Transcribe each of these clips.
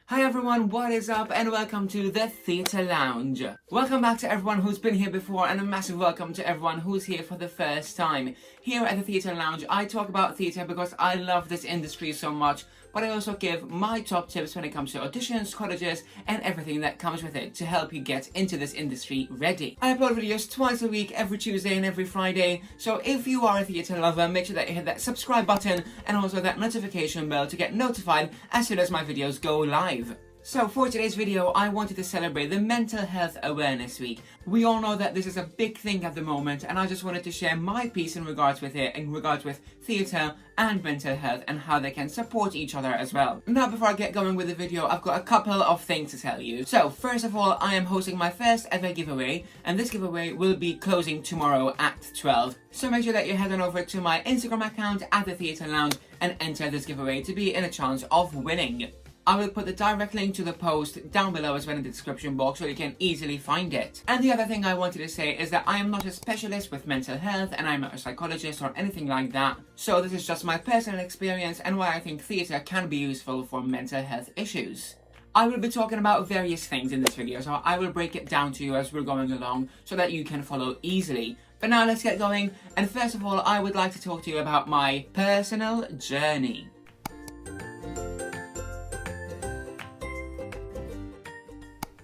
Hi everyone, what is up and welcome to the Theatre Lounge. Welcome back to everyone who's been here before and a massive welcome to everyone who's here for the first time. Here at the Theatre Lounge, I talk about theatre because I love this industry so much, but I also give my top tips when it comes to auditions, colleges, and everything that comes with it to help you get into this industry ready. I upload videos twice a week, every Tuesday and every Friday, so if you are a theatre lover, make sure that you hit that subscribe button and also that notification bell to get notified as soon as my videos go live. So for today's video, I wanted to celebrate the Mental Health Awareness Week. We all know that this is a big thing at the moment, and I just wanted to share my piece in regards with it, in regards with theatre and mental health and how they can support each other as well. Now before I get going with the video, I've got a couple of things to tell you. So first of all, I am hosting my first ever giveaway, and this giveaway will be closing tomorrow at 12. So make sure that you head on over to my Instagram account at the Theatre Lounge and enter this giveaway to be in a chance of winning. I will put the direct link to the post down below as well in the description box so you can easily find it. And the other thing I wanted to say is that I am not a specialist with mental health and I'm not a psychologist or anything like that. So this is just my personal experience and why I think theatre can be useful for mental health issues. I will be talking about various things in this video, so I will break it down to you as we're going along so that you can follow easily. But now let's get going, and first of all I would like to talk to you about my personal journey.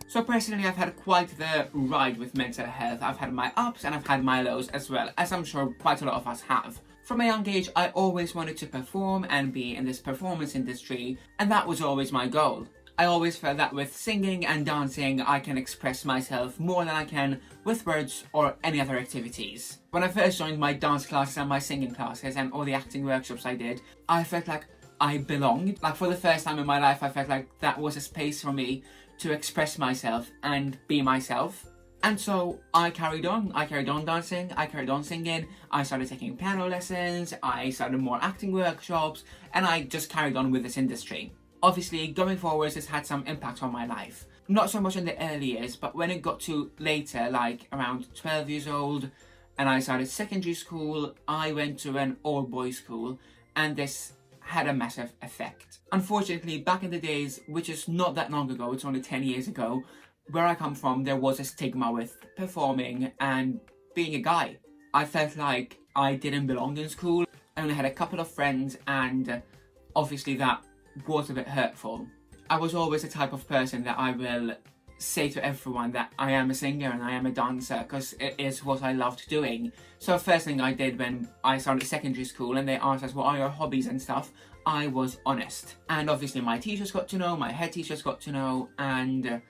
So personally, I've had quite the ride with mental health. I've had my ups and I've had my lows as well, as I'm sure quite a lot of us have. From a young age, I always wanted to perform and be in this performance industry, and that was always my goal. I always felt that with singing and dancing, I can express myself more than I can with words or any other activities. When I first joined my dance classes and my singing classes and all the acting workshops I did, I felt like I belonged. Like for the first time in my life, I felt like that was a space for me to express myself and be myself. And so I carried on dancing, I carried on singing, I started taking piano lessons, I started more acting workshops, and I just carried on with this industry. Obviously, going forwards, this had some impact on my life. Not so much in the early years, but when it got to later, like around 12 years old, and I started secondary school, I went to an all-boys school, and this had a massive effect. Unfortunately, back in the days, which is not that long ago, it's only 10 years ago, where I come from, there was a stigma with performing and being a guy. I felt like I didn't belong in school. I only had a couple of friends, and obviously that was a bit hurtful. I was always the type of person that I will say to everyone that I am a singer and I am a dancer because it is what I loved doing. So first thing I did when I started secondary school and they asked us what are your hobbies and stuff, I was honest. And obviously my teachers got to know, my head teachers got to know, and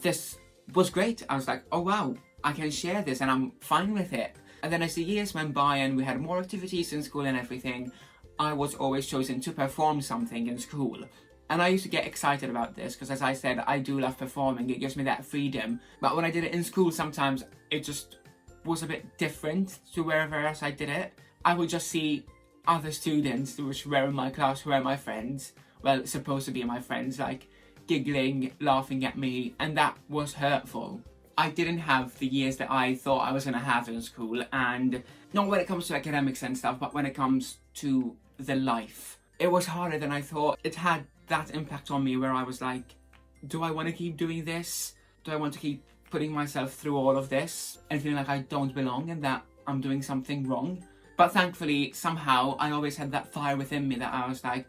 this was great. I was like, oh wow, I can share this and I'm fine with it. And then as the years went by and we had more activities in school and everything, I was always chosen to perform something in school. And I used to get excited about this because, as I said, I do love performing. It gives me that freedom. But when I did it in school, sometimes it just was a bit different to wherever else I did it. I would just see other students which were in my class, who were my friends, well, supposed to be my friends, like giggling, laughing at me, and that was hurtful. I didn't have the years that I thought I was going to have in school, and not when it comes to academics and stuff, but when it comes to the life. It was harder than I thought. It had that impact on me where I was like, do I want to keep doing this? Do I want to keep putting myself through all of this and feeling like I don't belong and that I'm doing something wrong? But thankfully, somehow, I always had that fire within me that I was like,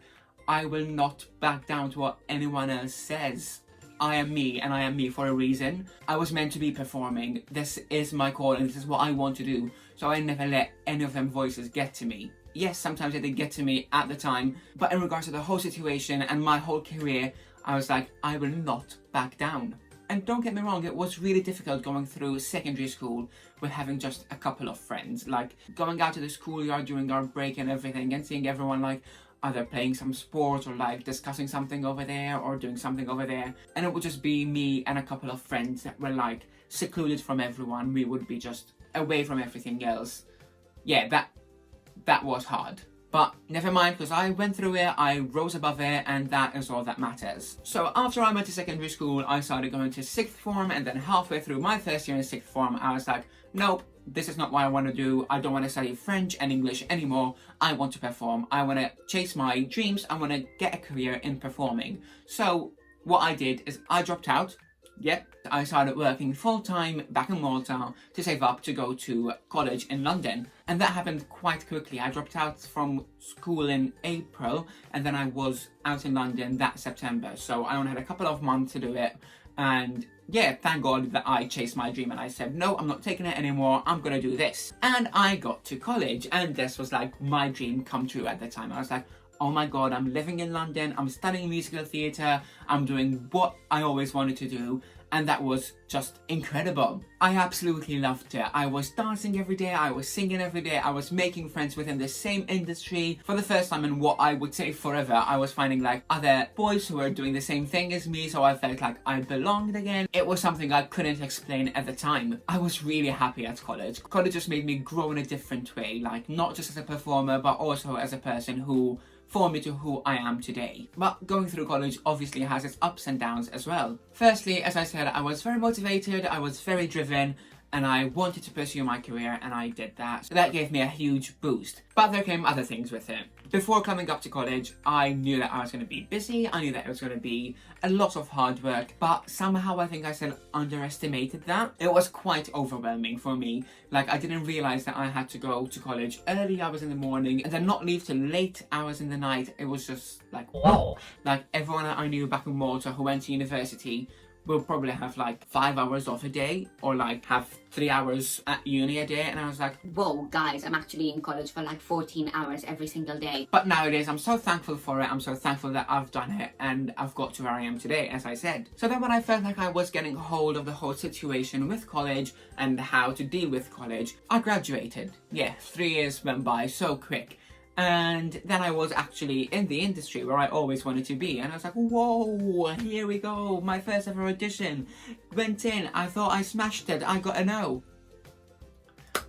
I will not back down to what anyone else says. I am me and I am me for a reason. I was meant to be performing. This is my call and this is what I want to do. So I never let any of them voices get to me. Yes, sometimes they did get to me at the time, but in regards to the whole situation and my whole career, I was like, I will not back down. And don't get me wrong, it was really difficult going through secondary school with having just a couple of friends. Like going out to the schoolyard during our break and everything and seeing everyone like either playing some sport or like discussing something over there or doing something over there. And it would just be me and a couple of friends that were like secluded from everyone. We would be just away from everything else. Yeah, that was hard. But never mind, because I went through it, I rose above it, and that is all that matters. So after I went to secondary school, I started going to sixth form, and then halfway through my first year in sixth form, I was like, nope, this is not what I want to do. I don't want to study French and English anymore. I want to perform. I want to chase my dreams. I want to get a career in performing. So what I did is I dropped out. Yep, I started working full-time back in Malta to save up to go to college in London. And that happened quite quickly. I dropped out from school in April, and then I was out in London that September. So I only had a couple of months to do it. And yeah, thank God that I chased my dream and I said, no, I'm not taking it anymore. I'm gonna do this. And I got to college, and this was like my dream come true at the time. I was like, oh my God, I'm living in London, I'm studying musical theatre, I'm doing what I always wanted to do, and that was just incredible. I absolutely loved it. I was dancing every day, I was singing every day, I was making friends within the same industry. For the first time in what I would say forever, I was finding like other boys who were doing the same thing as me, so I felt like I belonged again. It was something I couldn't explain at the time. I was really happy at college. College just made me grow in a different way, like not just as a performer, but also as a person who formed me to who I am today. But going through college obviously has its ups and downs as well. Firstly, as I said, I was very motivated, I was very driven, and I wanted to pursue my career, and I did that. So that gave me a huge boost. But there came other things with it. Before coming up to college, I knew that I was going to be busy, I knew that it was going to be a lot of hard work, but somehow I think I still underestimated that. It was quite overwhelming for me. Like, I didn't realise that I had to go to college early hours in the morning and then not leave till late hours in the night. It was just like, wow. Like, everyone I knew back in Malta who went to university will probably have like 5 hours off a day, or like have 3 hours at uni a day, and I was like, whoa guys, I'm actually in college for like 14 hours every single day. But nowadays I'm so thankful for it. I'm so thankful that I've done it and I've got to where I am today, as I said. So then when I felt like I was getting hold of the whole situation with college and how to deal with college, I graduated. Yeah, 3 years went by so quick. And then I was actually in the industry where I always wanted to be. And I was like, whoa, here we go. My first ever audition. Went in, I thought I smashed it. I got a no.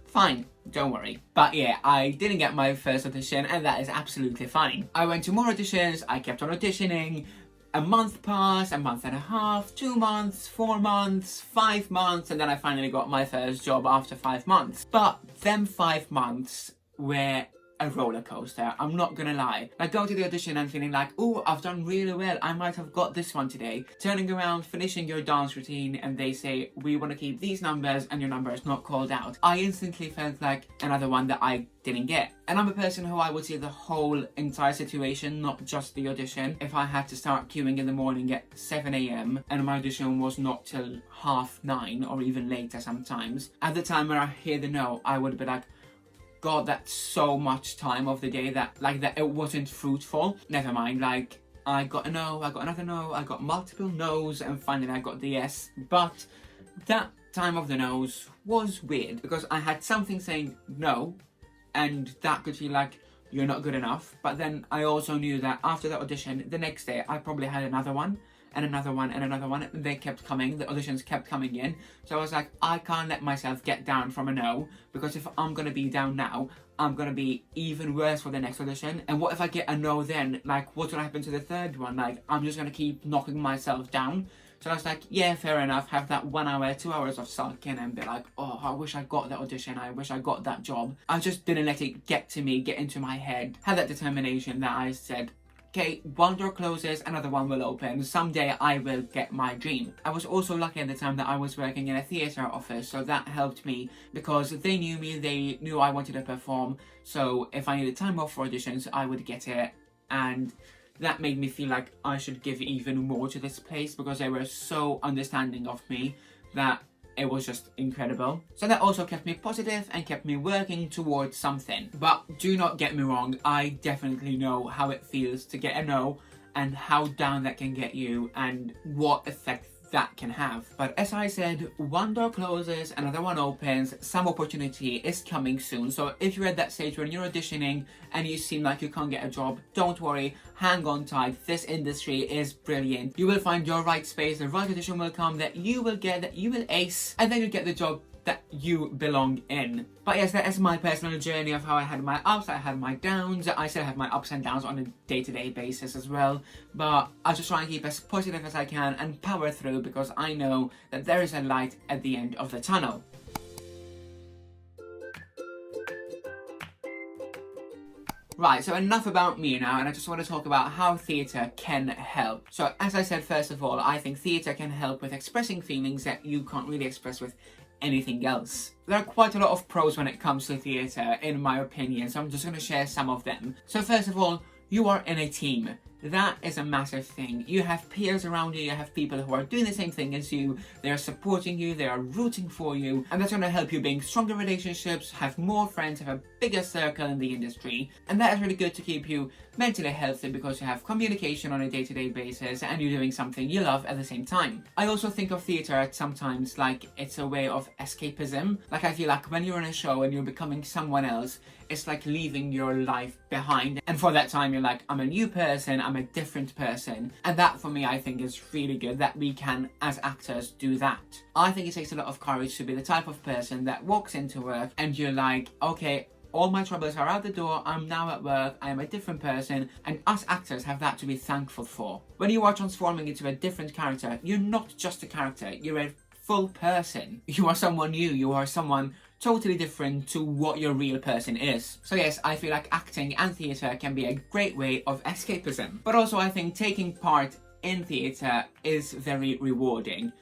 Fine, don't worry. But yeah, I didn't get my first audition, and that is absolutely fine. I went to more auditions, I kept on auditioning. A month passed, a month and a half, 2 months, 4 months, 5 months, and then I finally got my first job after 5 months. But them 5 months were a roller coaster, I'm not gonna lie. Like, going to the audition and feeling like, oh, I've done really well, I might have got this one today. Turning around, finishing your dance routine, and they say, we want to keep these numbers and your number is not called out. I instantly felt like another one that I didn't get. And I'm a person who I would see the whole entire situation, not just the audition. If I had to start queuing in the morning at 7 a.m. and my audition was not till 9:30 or even later sometimes, at the time where I hear the no, I would be like, God, that's so much time of the day that it wasn't fruitful. Never mind, like, I got a no, I got another no, I got multiple no's, and finally I got the yes. But that time of the no's was weird, because I had something saying no, and that could feel like you're not good enough. But then I also knew that after the audition, the next day, I probably had another one, and another one, and another one, and they kept coming, the auditions kept coming in. So I was like, I can't let myself get down from a no, because if I'm gonna be down now, I'm gonna be even worse for the next audition. And what if I get a no then? Like, what's gonna happen to the third one? Like, I'm just gonna keep knocking myself down. So I was like, yeah, fair enough, have that 1 hour, 2 hours of sulking and be like, oh, I wish I got that audition, I wish I got that job. I just didn't let it get to me, get into my head. Had that determination that I said, okay, one door closes, another one will open. Someday I will get my dream. I was also lucky at the time that I was working in a theatre office, so that helped me because they knew me, they knew I wanted to perform. So if I needed time off for auditions, I would get it. And that made me feel like I should give even more to this place because they were so understanding of me that it was just incredible. So that also kept me positive and kept me working towards something. But do not get me wrong, I definitely know how it feels to get a no and how down that can get you and what effect that can have. But as I said, one door closes, another one opens, some opportunity is coming soon. So if you're at that stage when you're auditioning and you seem like you can't get a job, don't worry, hang on tight, this industry is brilliant. You will find your right space, the right audition will come that you will get, that you will ace, and then you'll get the job that you belong in. But yes, that is my personal journey of how I had my ups, I had my downs. I still have my ups and downs on a day-to-day basis as well, but I just try and keep as positive as I can and power through because I know that there is a light at the end of the tunnel. Right, so enough about me now, and I just want to talk about how theatre can help. So as I said, first of all, I think theatre can help with expressing feelings that you can't really express with anything else. There are quite a lot of pros when it comes to theatre, in my opinion, so I'm just going to share some of them. So first of all, you are in a team. That is a massive thing. You have peers around you, you have people who are doing the same thing as you, they are supporting you, they are rooting for you, and that's going to help you build stronger relationships, have more friends, have a bigger circle in the industry, and that is really good to keep you mentally healthy because you have communication on a day-to-day basis and you're doing something you love at the same time. I also think of theatre at sometimes like it's a way of escapism. Like I feel like when you're in a show and you're becoming someone else, it's like leaving your life behind, and for that time you're like, I'm a new person, I'm a different person, and that for me I think is really good that we can as actors do that. I think it takes a lot of courage to be the type of person that walks into work and you're like, okay, all my troubles are out the door, I'm now at work, I am a different person, and us actors have that to be thankful for. When you are transforming into a different character, you're not just a character, you're a full person. You are someone new, you are someone totally different to what your real person is. So yes, I feel like acting and theatre can be a great way of escapism. But also I think taking part in theatre is very rewarding.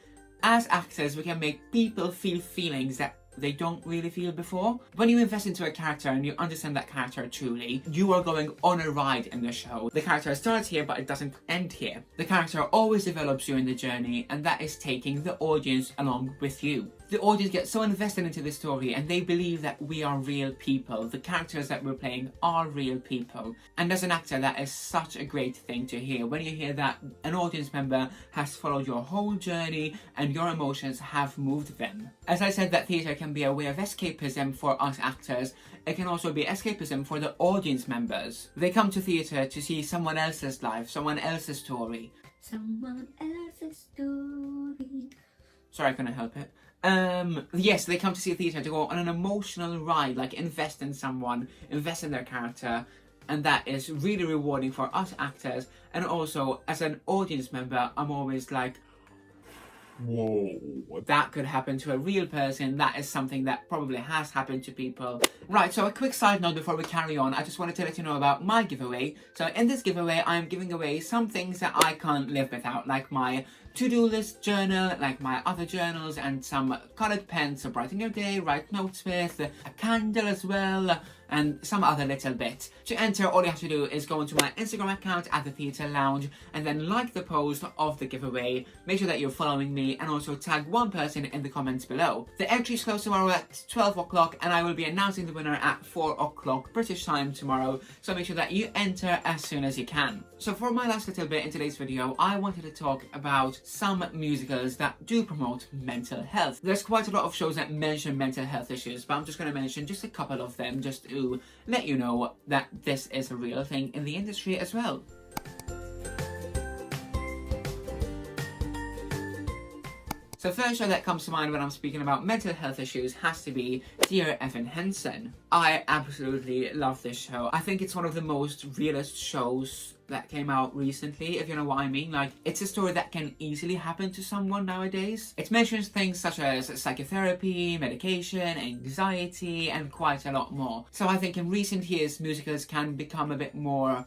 As actors, we can make people feel feelings that they don't really feel before. When you invest into a character and you understand that character truly, you are going on a ride in the show. The character starts here, but it doesn't end here. The character always develops during the journey, and that is taking the audience along with you. The audience gets so invested into the story and they believe that we are real people. The characters that we're playing are real people. And as an actor, that is such a great thing to hear. When you hear that an audience member has followed your whole journey and your emotions have moved them. As I said, that theatre can be a way of escapism for us actors. It can also be escapism for the audience members. They come to theatre to see someone else's life, someone else's story. Someone else's story. Sorry, I couldn't help it. Yes, they come to see theatre to go on an emotional ride, like invest in someone, invest in their character, and that is really rewarding for us actors. And also, as an audience member, I'm always like, whoa, that could happen to a real person. That is something that probably has happened to people. Right, so a quick side note before we carry on, I just wanted to let you know about my giveaway. So in this giveaway, I am giving away some things that I can't live without, like my to-do list journal, like my other journals, and some coloured pens to brighten your day, write notes with, a candle as well, and some other little bit. To enter, all you have to do is go into my Instagram account at the Theatre Lounge and then like the post of the giveaway. Make sure that you're following me and also tag one person in the comments below. The entries close tomorrow at 12 o'clock and I will be announcing the winner at 4 o'clock British time tomorrow, so make sure that you enter as soon as you can. So for my last little bit in today's video, I wanted to talk about some musicals that do promote mental health. There's quite a lot of shows that mention mental health issues, but I'm just going to mention just a couple of them just to let you know that this is a real thing in the industry as well. So the first show that comes to mind when I'm speaking about mental health issues has to be Dear Evan Hansen. I absolutely love this show. I think it's one of the most realist shows that came out recently, if you know what I mean. Like, it's a story that can easily happen to someone nowadays. It mentions things such as psychotherapy, medication, anxiety, and quite a lot more. So I think in recent years, musicals can become a bit more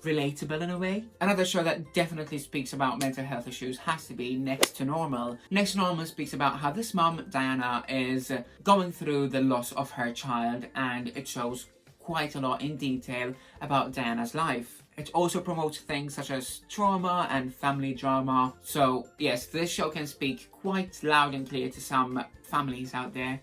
relatable in a way. Another show that definitely speaks about mental health issues has to be Next to Normal. Next to Normal speaks about how this mom, Diana, is going through the loss of her child, and it shows quite a lot in detail about Diana's life. It also promotes things such as trauma and family drama. So yes, this show can speak quite loud and clear to some families out there,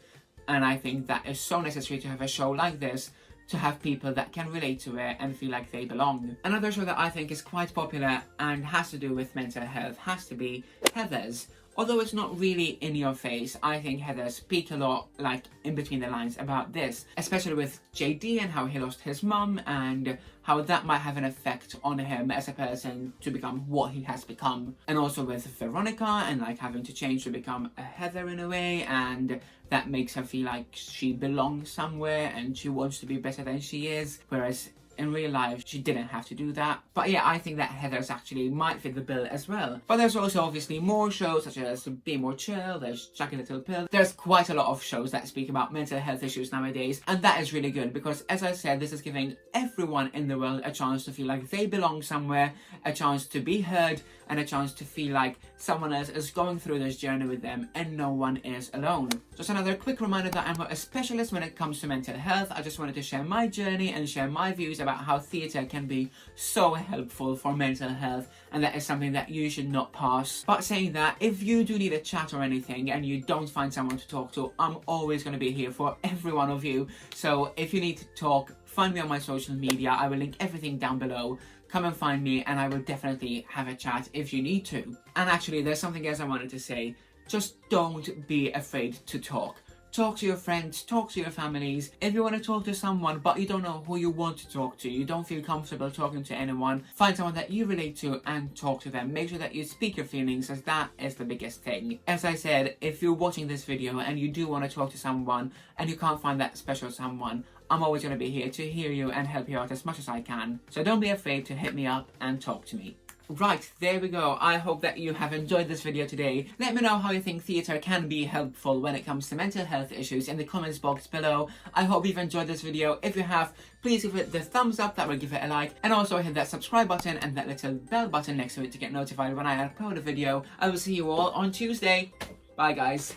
and I think that is so necessary to have a show like this, to have people that can relate to it and feel like they belong. Another show that I think is quite popular and has to do with mental health has to be Heathers. Although it's not really in your face, I think Heathers speak a lot, like, in between the lines about this, especially with JD and how he lost his mum and how that might have an effect on him as a person to become what he has become. And also with Veronica and like having to change to become a Heather in a way, and that makes her feel like she belongs somewhere and she wants to be better than she is, whereas in real life, she didn't have to do that. But yeah, I think that Heathers actually might fit the bill as well. But there's also obviously more shows such as Be More Chill, there's Jagged Little Pill. There's quite a lot of shows that speak about mental health issues nowadays, and that is really good because, as I said, this is giving everyone in the world a chance to feel like they belong somewhere, a chance to be heard, and a chance to feel like someone else is going through this journey with them and no one is alone. Just another quick reminder that I'm not a specialist when it comes to mental health. I just wanted to share my journey and share my views about how theatre can be so helpful for mental health, and that is something that you should not pass. But saying that, if you do need a chat or anything and you don't find someone to talk to, I'm always going to be here for every one of you. So if you need to talk, find me on my social media. I will link everything down below. Come and find me and I will definitely have a chat if you need to. And actually, there's something else I wanted to say. Just don't be afraid to talk. Talk to your friends, talk to your families. If you want to talk to someone but you don't know who you want to talk to, you don't feel comfortable talking to anyone, find someone that you relate to and talk to them. Make sure that you speak your feelings, as that is the biggest thing. As I said, if you're watching this video and you do want to talk to someone and you can't find that special someone, I'm always going to be here to hear you and help you out as much as I can. So don't be afraid to hit me up and talk to me. Right, there we go. I hope that you have enjoyed this video today. Let me know how you think theatre can be helpful when it comes to mental health issues in the comments box below. I hope you've enjoyed this video. If you have, please give it the thumbs up, that will give it a like. And also hit that subscribe button and that little bell button next to it to get notified when I upload a video. I will see you all on Tuesday. Bye guys.